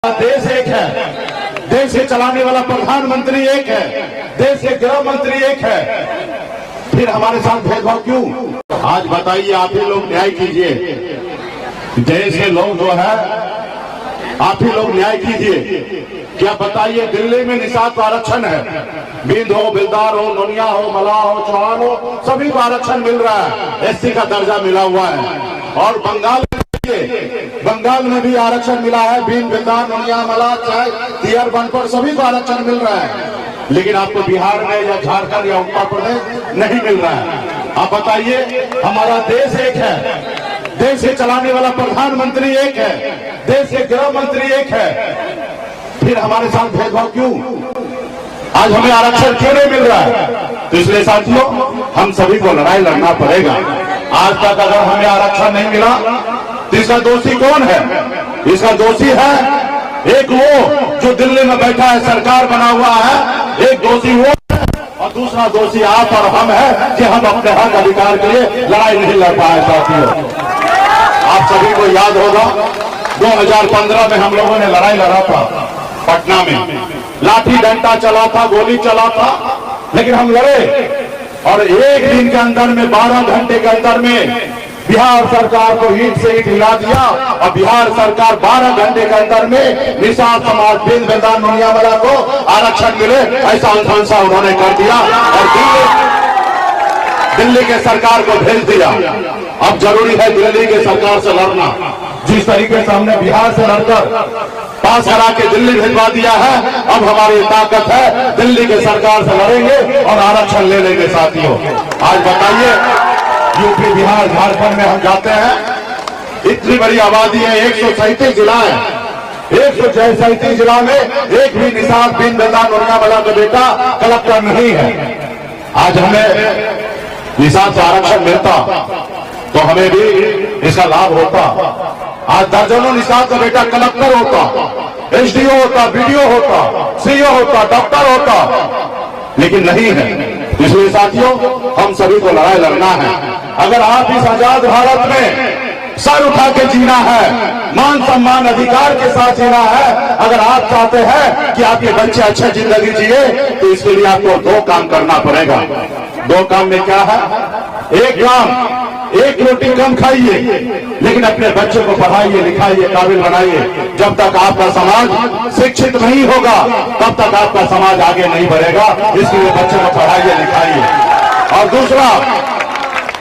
देश एक है, देश के चलाने वाला प्रधानमंत्री एक है, देश के गृह मंत्री एक है, फिर हमारे साथ भेदभाव क्यों? आज बताइए, आप ही लोग न्याय कीजिए। देश के लोग जो है, आप ही लोग न्याय कीजिए। क्या बताइए, दिल्ली में निषाद का आरक्षण है, बिंद हो, बिलदार हो, नोनिया हो, मलाह हो, चौहान हो, सभी को आरक्षण मिल रहा है, एससी का दर्जा मिला हुआ है। और बंगाल में भी आरक्षण मिला है, बिन, बिलदार, नोनिया, मलाह, चाहे टीयर 1 पर सभी को आरक्षण मिल रहा है। लेकिन आपको बिहार में या झारखंड या उत्तर प्रदेश नहीं मिल रहा है। आप बताइए, हमारा देश एक है, देश के चलाने वाला प्रधानमंत्री एक है, देश के गृह मंत्री एक है, फिर हमारे साथ भेदभाव क्यों? आज हमें आरक्षण क्यों नहीं मिल रहा है? तो इसलिए साथियों, हम सभी को लड़ाई लड़ना पड़ेगा। आज तक अगर हमें आरक्षण नहीं मिला तो इसका दोषी कौन है? इसका दोषी है एक वो जो दिल्ली में बैठा है, सरकार बना हुआ है, एक दोषी वो और दूसरा दोषी आप और हम है कि हम अपने हक अधिकार के लिए लड़ाई नहीं लड़ पाए। साथियों, आप सभी को याद होगा 2015 में हम लोगों ने लड़ाई लड़ा था पटना में, लाठी डंडा चला था, गोली चला था, लेकिन हम लड़े और एक दिन के अंदर में 12 घंटे के अंदर में बिहार सरकार को ईंट से ईंट हिला दिया और बिहार सरकार 12 घंटे के अंदर में निषाद समाज, बिन, बिलदार, नोनिया वाला को आरक्षण मिले, ऐसा अनुशंसा उन्होंने कर दिया और दिल्ली के सरकार को भेज दिया। अब जरूरी है दिल्ली के सरकार से लड़ना। जिस तरीके से हमने बिहार से लड़कर पास करा के दिल्ली भिजवा दिया है, अब हमारी ताकत है दिल्ली के सरकार से लड़ेंगे और आरक्षण ले लेंगे। साथियों, आज बताइए, यूपी, बिहार, झारखंड में हम जाते हैं, इतनी बड़ी आबादी है, 137 जिला है, 137 जिला में एक भी निषाद, बिन, बिलदार, नोनिया वाला का बेटा कलेक्टर नहीं है। आज हमें निषाद से आरक्षण मिलता तो हमें भी इसका लाभ होता। आज दर्जनों निषाद का बेटा कलेक्टर होता, एसडीओ होता, बीडीओ होता, सीओ होता, डॉक्टर होता, लेकिन नहीं है। इसलिए साथियों, हम सभी को लड़ाई लड़ना है। अगर आप इस आजाद भारत में सर उठा के जीना है, मान सम्मान अधिकार के साथ जीना है, अगर आप चाहते हैं कि आपके बच्चे अच्छी जिंदगी जिए, तो इसके लिए आपको 2 काम करना पड़ेगा। 2 काम में क्या है? एक काम, एक रोटी कम खाइए, लेकिन अपने बच्चे को पढ़ाइए, लिखाइए, काबिल बनाइए। जब तक आपका समाज शिक्षित नहीं होगा, तब तक आपका समाज आगे नहीं बढ़ेगा। इसके लिए बच्चे को पढ़ाइए, लिखाइए। और दूसरा,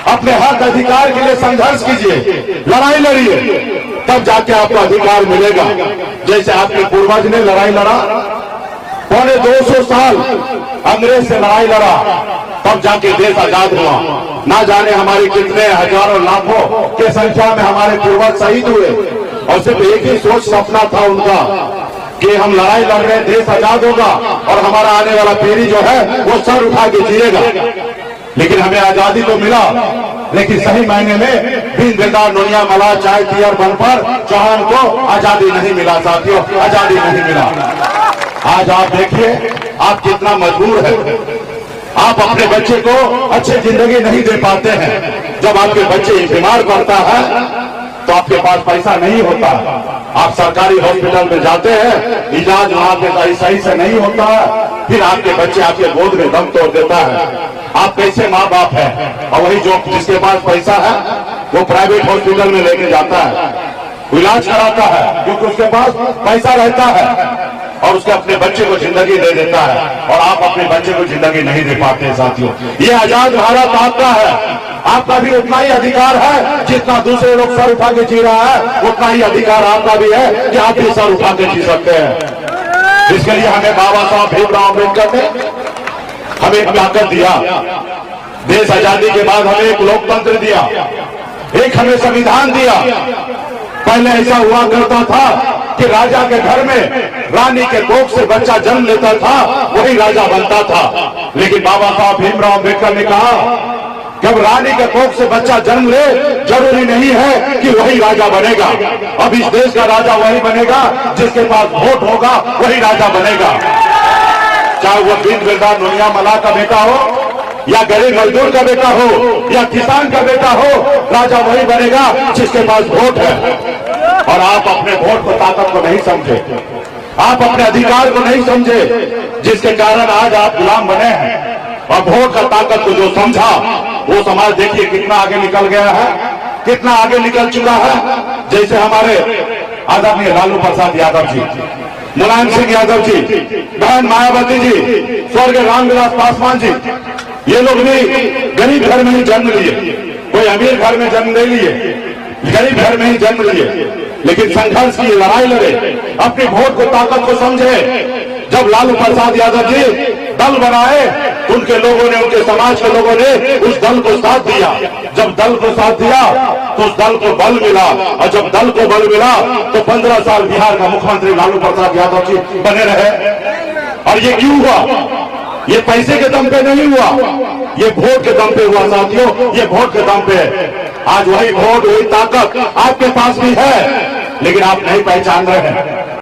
अपने हक अधिकार के लिए संघर्ष कीजिए, लड़ाई लड़िए, तब जाके आपको अधिकार मिलेगा। जैसे आपके पूर्वज ने लड़ाई लड़ा, पौने 200 साल अंग्रेज से लड़ाई लड़ा, तब जाके देश आजाद हुआ। ना जाने हमारे कितने हजारों लाखों के संख्या में हमारे पूर्वज शहीद हुए, और सिर्फ एक ही सोच, सपना था उनका कि हम लड़ाई लड़ रहे हैं, देश आजाद होगा और हमारा आने वाला पीढ़ी जो है वो सर उठा के जिएगा। लेकिन हमें आजादी तो मिला, लेकिन सही मायने में बिन, बिलदार, नोनिया, मलाह, चाहे टीयर 1 पर चौहान को आजादी नहीं मिला। साथियों, आजादी नहीं मिला। आज आप देखिए, आप कितना मजबूर है। आप अपने बच्चे को अच्छी जिंदगी नहीं दे पाते हैं। जब आपके बच्चे बीमार पड़ता है तो आपके पास पैसा नहीं होता, आप सरकारी हॉस्पिटल में जाते हैं, इलाज वहां पे सही से नहीं होता है, फिर आपके बच्चे आपके गोद में दम तोड़ देता है। आप कैसे माँ बाप हैं? और वही जो जिसके पास पैसा है वो प्राइवेट हॉस्पिटल में लेके जाता है, इलाज कराता है, क्योंकि उसके पास पैसा रहता है, और उसके अपने बच्चे को जिंदगी दे देता है, और आप अपने बच्चे को जिंदगी नहीं दे पाते। साथियों, ये आजाद भारत आपका है, आपका भी उतना ही अधिकार है जितना दूसरे लोग सर उठा के जी रहा है, उतना ही अधिकार आपका भी है कि आप भी सर उठा के जी सकते हैं। इसके लिए हमें बाबा साहब भीमराव अम्बेडकर ने हमें ताकत दिया। देश आजादी के बाद हमें एक लोकतंत्र दिया, एक हमें संविधान दिया। पहले ऐसा हुआ करता था कि राजा के घर में रानी के कोख से बच्चा जन्म लेता था, वही राजा बनता था। लेकिन बाबा साहब भीमराव अम्बेडकर ने कहा कि अब रानी के कोख से बच्चा जन्म ले, जरूरी नहीं है कि वही राजा बनेगा। अब इस देश का राजा वही बनेगा जिसके पास वोट होगा, वही राजा बनेगा। चाहे वो बिन, बिलदार, नोनिया, मलाह का बेटा हो, या गरीब मजदूर का बेटा हो, या किसान का बेटा हो, राजा वही बनेगा जिसके पास वोट है। और आप अपने वोट को ताकत को नहीं समझे, आप अपने अधिकार को नहीं समझे, जिसके कारण आज आप गुलाम बने हैं। और वोट का ताकत को जो समझा वो समाज देखिए कितना आगे निकल गया है, कितना आगे निकल चुका है। जैसे हमारे आदरणीय लालू प्रसाद यादव जी, मुलायम सिंह यादव जी, बहन मायावती जी, स्वर्गीय रामविलास पासवान जी, ये लोग भी गरीब घर में ही जन्म लिए, कोई अमीर घर में जन्म नहीं लिए, गरीब घर में ही जन्म लिए, लेकिन संघर्ष की लड़ाई लड़े, अपने वोट को ताकत को समझे। जब लालू प्रसाद यादव जी दल बनाए, उनके लोगों ने, उनके समाज के लोगों ने उस दल को साथ दिया। जब दल को साथ दिया तो उस दल को बल मिला, और जब दल को बल मिला तो 15 साल बिहार का मुख्यमंत्री लालू प्रसाद यादव जी बने रहे। और ये क्यों हुआ? ये पैसे के दम पे नहीं हुआ, ये वोट के दम पे हुआ साथियों, ये वोट के दम पे है। आज वही वोट, वही ताकत आपके पास भी है, लेकिन आप नहीं पहचान रहे हैं।